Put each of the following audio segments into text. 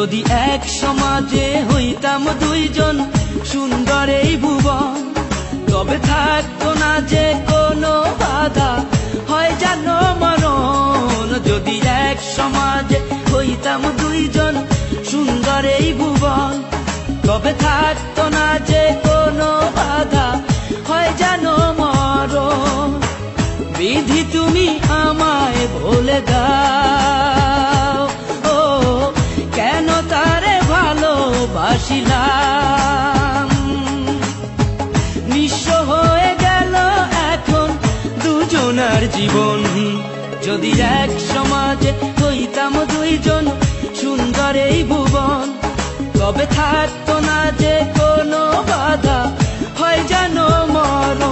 যদি এক সমাজে হইতাম দুইজন সুন্দর এই ভুবন, তবে থাকতো না যে কোনো বাধা, হয় জানো মরণ। যদি এক সমাজে হইতাম দুইজন সুন্দর এই ভুবন, তবে থাকতো না যে কোনো বাধা, হয় জানো মরণ। বিধি তুমি আমায় বলে দাও, ও কেন তারে ভালোবাসিলাম। নিঃস্ব হয়ে গেল এখন দুজনার জীবন, যদি এক সমাজে হইতাম দুইজন সুন্দর এই ভুবন, তবে থাকতো না যে কোনো বাধা, হয় জানো মরণ।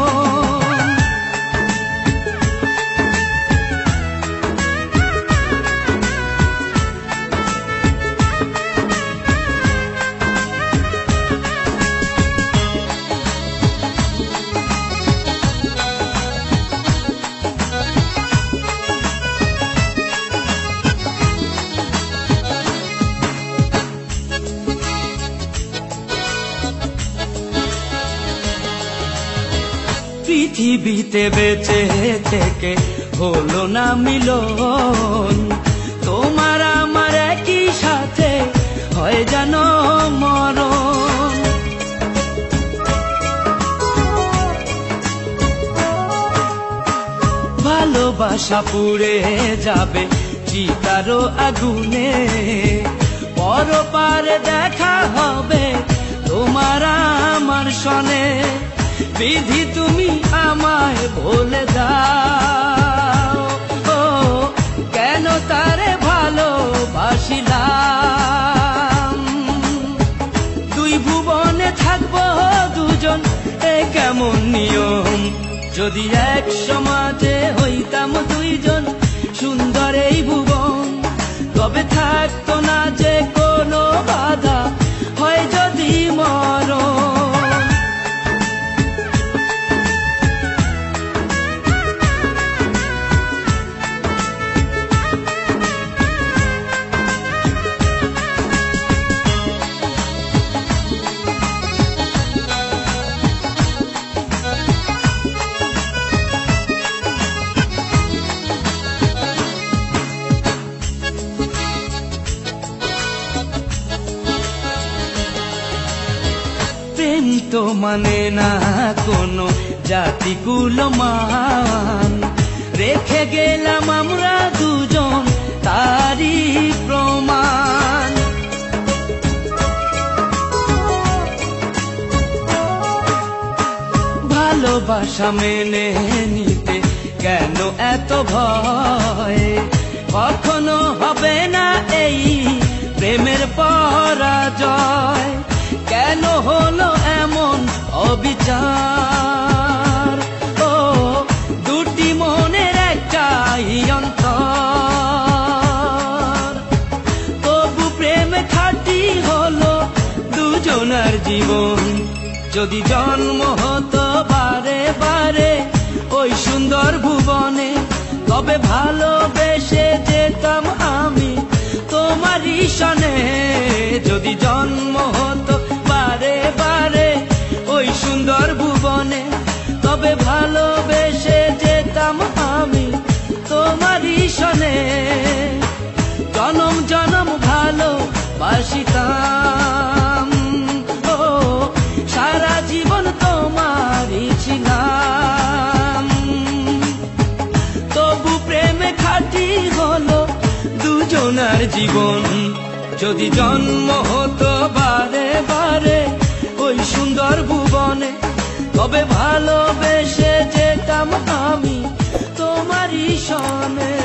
পৃথিবীতে বেঁচে থেকে হলো না মিলন, তোমার আমার একই সাথে হয় জানো মরণ। ভালোবাসা পুড়ে যাবে চিতারো আগুনে, পরপারে দেখা হবে তোমার আমার সনে। বিধি তুমি আমায় বলে দাও, ও কেন তারে ভালোবাসিলাম। দুই ভুবনে থাকবো দুজন, এ কেমন নিয়ম। যদি এক সমাজে হইতাম দুইজন সুন্দর এই ভুবন, তবে থাকতো না যে কোনো বাধা, হয় যদি মরণ। প্রেম তো মানে না কোনো জাতি কুলমান, রেখে গেলাম আমরা দুজন তারই প্রমাণ। ভালোবাসা মেনে নিতে কেন এত ভয়, কখনো হবে না এই প্রেমের পরাজয়। কেন হলো এমন অবিচার, ও দুটি মনের একটাই অন্তর। তবু প্রেম খাঁটি হলো দুজনার জীবন, যদি জন্ম হতো বারে বারে ওই সুন্দর ভুবনে, তবে ভালোবেসে যেতাম আমি তোমারই সনে। যদি জন্ম হতো বারে বারে ওই সুন্দর ভুবনে, তবে ভালোবেসে যেতাম আমি তোমারই সনে। জনম জনম ভালোবাসিতাম, ও সারা জীবন তোমারই ছিলাম। তবু প্রেমে খাঁটি হলো দুজনার জীবন, যদি জন্ম হতো বারে বারে ওই সুন্দর ভুবনে, তবে ভালোবেসে যেতাম আমি তোমারই সনে।